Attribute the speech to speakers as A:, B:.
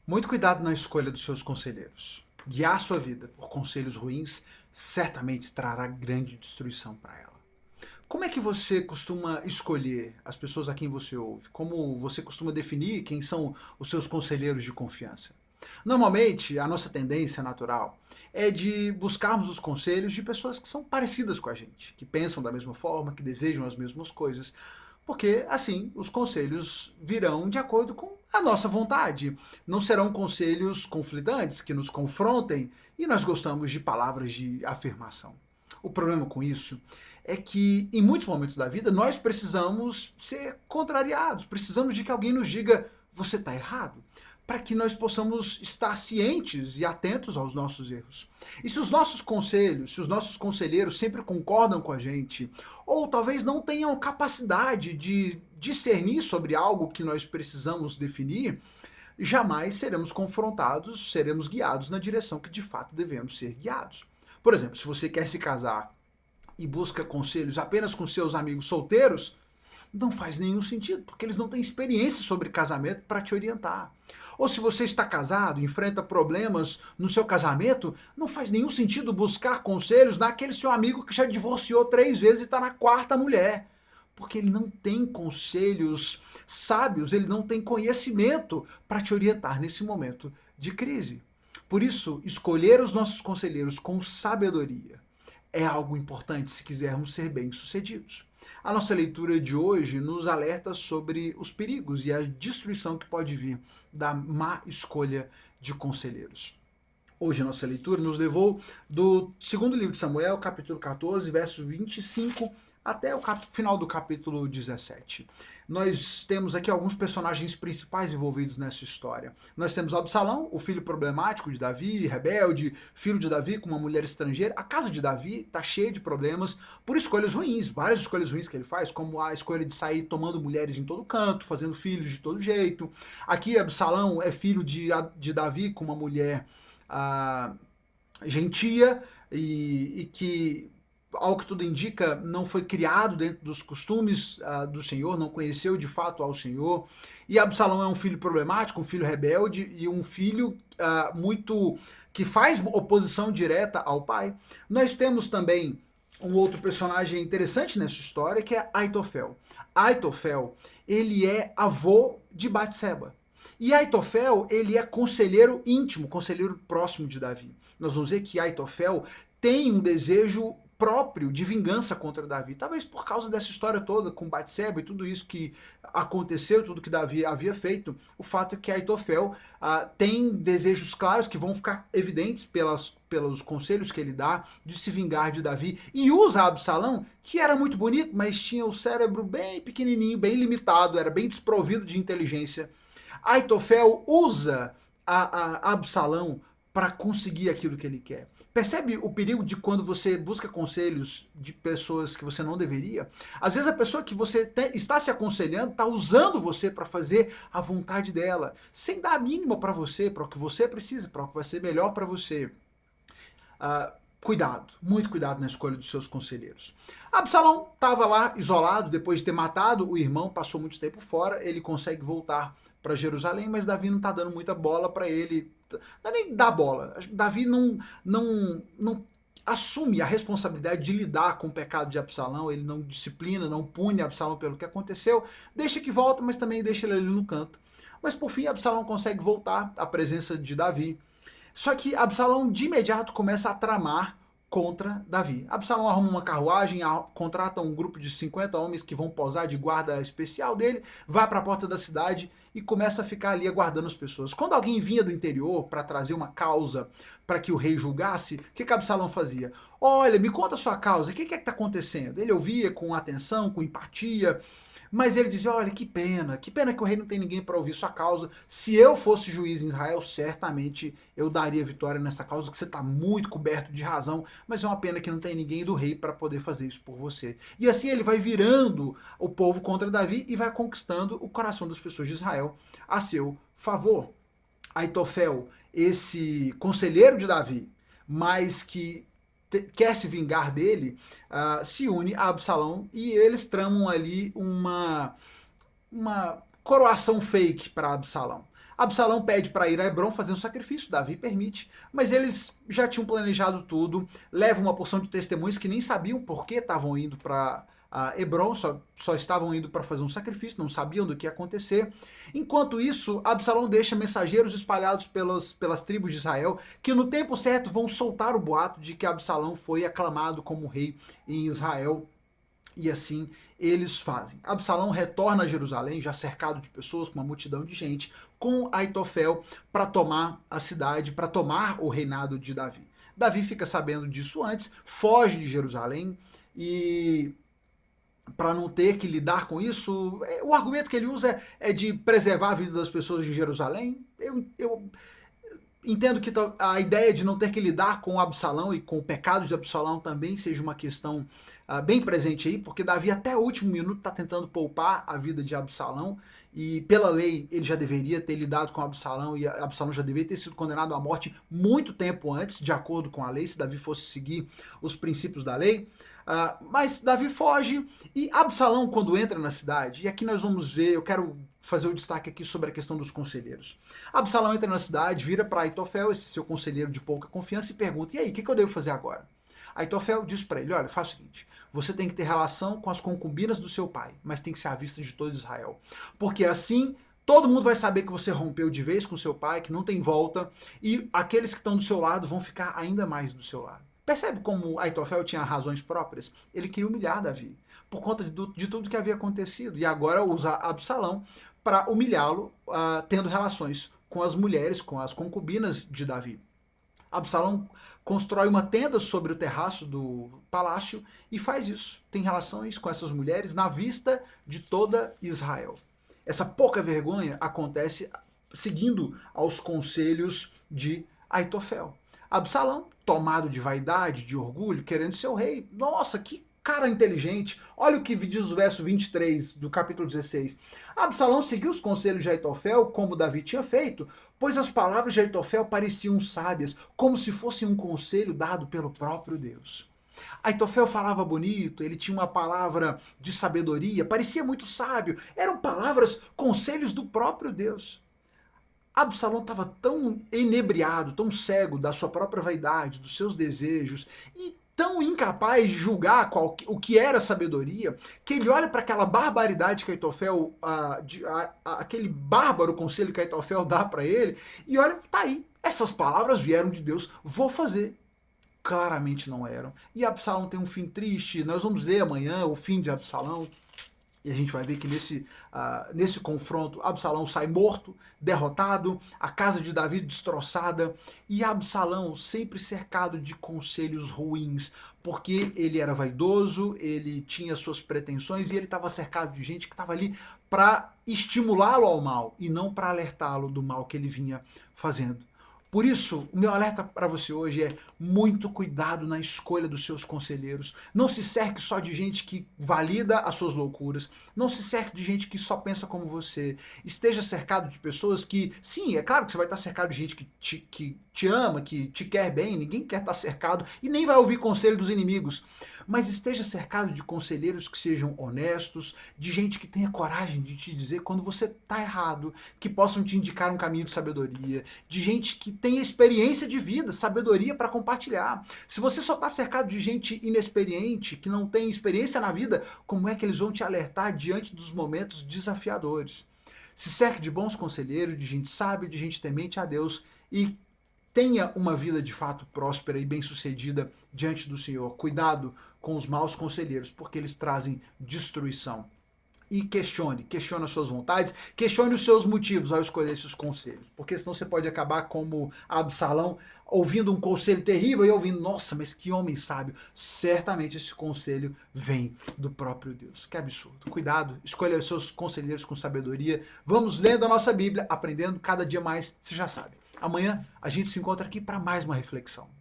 A: Muito cuidado na escolha dos seus conselheiros. Guiar sua vida por conselhos ruins certamente trará grande destruição para ela. Como é que você costuma escolher as pessoas a quem você ouve? Como você costuma definir quem são os seus conselheiros de confiança? Normalmente, a nossa tendência natural é de buscarmos os conselhos de pessoas que são parecidas com a gente, que pensam da mesma forma, que desejam as mesmas coisas, porque assim os conselhos virão de acordo com a nossa vontade. Não serão conselhos conflitantes que nos confrontem e nós gostamos de palavras de afirmação. O problema com isso é que em muitos momentos da vida nós precisamos ser contrariados, precisamos de que alguém nos diga você está errado, para que nós possamos estar cientes e atentos aos nossos erros. E se os nossos conselhos, se os nossos conselheiros sempre concordam com a gente, ou talvez não tenham capacidade de discernir sobre algo que nós precisamos definir, jamais seremos confrontados, seremos guiados na direção que de fato devemos ser guiados. Por exemplo, se você quer se casar e busca conselhos apenas com seus amigos solteiros, não faz nenhum sentido, porque eles não têm experiência sobre casamento para te orientar. Ou se você está casado, enfrenta problemas no seu casamento, não faz nenhum sentido buscar conselhos naquele seu amigo que já divorciou 3 vezes e está na quarta mulher. Porque ele não tem conselhos sábios, ele não tem conhecimento para te orientar nesse momento de crise. Por isso, escolher os nossos conselheiros com sabedoria é algo importante se quisermos ser bem-sucedidos. A nossa leitura de hoje nos alerta sobre os perigos e a destruição que pode vir da má escolha de conselheiros. Hoje a nossa leitura nos levou do segundo livro de Samuel, capítulo 14, verso 25 até o final do capítulo 17. Nós temos aqui alguns personagens principais envolvidos nessa história. Nós temos Absalão, o filho problemático de Davi, rebelde, filho de Davi com uma mulher estrangeira. A casa de Davi está cheia de problemas por escolhas ruins, várias escolhas ruins que ele faz, como a escolha de sair tomando mulheres em todo canto, fazendo filhos de todo jeito. Aqui Absalão é filho de Davi com uma mulher gentia e que ao que tudo indica, não foi criado dentro dos costumes do Senhor, não conheceu de fato ao Senhor. E Absalão é um filho problemático, um filho rebelde e um filho muito que faz oposição direta ao pai. Nós temos também um outro personagem interessante nessa história, que é Aitofel. Aitofel, ele é avô de Batseba. E Aitofel, ele é conselheiro íntimo, conselheiro próximo de Davi. Nós vamos ver que Aitofel tem um desejo próprio de vingança contra Davi, talvez por causa dessa história toda com Batseba e tudo isso que aconteceu, tudo que Davi havia feito. O fato é que Aitofel tem desejos claros que vão ficar evidentes pelos conselhos que ele dá de se vingar de Davi, e usa Absalão, que era muito bonito, mas tinha o cérebro bem pequenininho, bem limitado, era bem desprovido de inteligência. Aitofel usa a Absalão para conseguir aquilo que ele quer. Percebe o perigo de quando você busca conselhos de pessoas que você não deveria? Às vezes a pessoa que você está se aconselhando está usando você para fazer a vontade dela, sem dar a mínima para você, para o que você precisa, para o que vai ser melhor para você. Cuidado, muito cuidado na escolha dos seus conselheiros. Absalão estava lá isolado, depois de ter matado o irmão, passou muito tempo fora, ele consegue voltar para Jerusalém, mas Davi não está dando muita bola para ele. Não é nem dar bola. Davi não assume a responsabilidade de lidar com o pecado de Absalão, ele não disciplina, não pune Absalão pelo que aconteceu, deixa que volta, mas também deixa ele ali no canto. Mas por fim, Absalão consegue voltar à presença de Davi. Só que Absalão de imediato começa a tramar contra Davi. Absalão arruma uma carruagem, contrata um grupo de 50 homens que vão posar de guarda especial dele, vai para a porta da cidade e começa a ficar ali aguardando as pessoas. Quando alguém vinha do interior para trazer uma causa para que o rei julgasse, o que Absalão fazia? Olha, me conta a sua causa, o que é que está acontecendo? Ele ouvia com atenção, com empatia, mas ele dizia, olha, que pena que o rei não tem ninguém para ouvir sua causa. Se eu fosse juiz em Israel, certamente eu daria vitória nessa causa, que você está muito coberto de razão, mas é uma pena que não tem ninguém do rei para poder fazer isso por você. E assim ele vai virando o povo contra Davi e vai conquistando o coração das pessoas de Israel a seu favor. Aitofel, esse conselheiro de Davi, mas que quer se vingar dele, se une a Absalão e eles tramam ali uma coroação fake para Absalão. Absalão pede para ir a Hebron fazer um sacrifício, Davi permite, mas eles já tinham planejado tudo, levam uma porção de testemunhos que nem sabiam por que estavam indo para Hebron, só estavam indo para fazer um sacrifício, não sabiam do que ia acontecer. Enquanto isso, Absalão deixa mensageiros espalhados pelas tribos de Israel, que no tempo certo vão soltar o boato de que Absalão foi aclamado como rei em Israel. E assim eles fazem. Absalão retorna a Jerusalém, já cercado de pessoas, com uma multidão de gente, com Aitofel para tomar a cidade, para tomar o reinado de Davi. Davi fica sabendo disso antes, foge de Jerusalém e para não ter que lidar com isso, o argumento que ele usa é de preservar a vida das pessoas de Jerusalém. Eu entendo que a ideia de não ter que lidar com Absalão e com o pecado de Absalão também seja uma questão bem presente aí, porque Davi até o último minuto está tentando poupar a vida de Absalão, e pela lei ele já deveria ter lidado com Absalão, e Absalão já deveria ter sido condenado à morte muito tempo antes, de acordo com a lei, se Davi fosse seguir os princípios da lei. Mas Davi foge, e Absalão, quando entra na cidade, e aqui nós vamos ver, eu quero fazer o destaque aqui sobre a questão dos conselheiros. Absalão entra na cidade, vira para Aitofel, esse seu conselheiro de pouca confiança, e pergunta: e aí, o que eu devo fazer agora? Aitofel diz para ele: olha, faz o seguinte, você tem que ter relação com as concubinas do seu pai, mas tem que ser à vista de todo Israel, porque assim todo mundo vai saber que você rompeu de vez com seu pai, que não tem volta, e aqueles que estão do seu lado vão ficar ainda mais do seu lado. Percebe como Aitofel tinha razões próprias? Ele queria humilhar Davi, por conta de tudo que havia acontecido, e agora usa Absalão para humilhá-lo, tendo relações com as mulheres, com as concubinas de Davi. Absalão constrói uma tenda sobre o terraço do palácio e faz isso. Tem relações com essas mulheres na vista de toda Israel. Essa pouca vergonha acontece seguindo aos conselhos de Aitofel. Absalão, tomado de vaidade, de orgulho, querendo ser o rei. Nossa, que cara inteligente. Olha o que diz o verso 23 do capítulo 16. Absalão seguiu os conselhos de Aitofel, como Davi tinha feito, pois as palavras de Aitofel pareciam sábias, como se fosse um conselho dado pelo próprio Deus. Aitofel falava bonito, ele tinha uma palavra de sabedoria, parecia muito sábio, eram palavras, conselhos do próprio Deus. Absalão estava tão enebriado, tão cego da sua própria vaidade, dos seus desejos, e tão incapaz de julgar o que era sabedoria, que ele olha para aquela barbaridade que Aitofel, aquele bárbaro conselho que Aitofel dá para ele, e olha, tá aí, essas palavras vieram de Deus, vou fazer. Claramente não eram. E Absalão tem um fim triste, nós vamos ler amanhã o fim de Absalão, e a gente vai ver que nesse confronto Absalão sai morto, derrotado, a casa de Davi destroçada, e Absalão sempre cercado de conselhos ruins, porque ele era vaidoso, ele tinha suas pretensões e ele estava cercado de gente que estava ali para estimulá-lo ao mal e não para alertá-lo do mal que ele vinha fazendo. Por isso, o meu alerta para você hoje é muito cuidado na escolha dos seus conselheiros. Não se cerque só de gente que valida as suas loucuras. Não se cerque de gente que só pensa como você. Esteja cercado de pessoas que, sim, é claro que você vai estar cercado de gente que te ama, que te quer bem. Ninguém quer estar cercado e nem vai ouvir conselho dos inimigos. Mas esteja cercado de conselheiros que sejam honestos, de gente que tenha coragem de te dizer quando você está errado, que possam te indicar um caminho de sabedoria, de gente que tenha experiência de vida, sabedoria para compartilhar. Se você só está cercado de gente inexperiente, que não tem experiência na vida, como é que eles vão te alertar diante dos momentos desafiadores? Se cerque de bons conselheiros, de gente sábia, de gente temente a Deus e tenha uma vida de fato próspera e bem-sucedida diante do Senhor. Cuidado com os maus conselheiros, porque eles trazem destruição. E questione as suas vontades, questione os seus motivos ao escolher esses conselhos, porque senão você pode acabar como Absalão, ouvindo um conselho terrível e ouvindo, nossa, mas que homem sábio. Certamente esse conselho vem do próprio Deus. Que absurdo. Cuidado, escolha os seus conselheiros com sabedoria. Vamos lendo a nossa Bíblia, aprendendo cada dia mais, você já sabe. Amanhã a gente se encontra aqui para mais uma reflexão.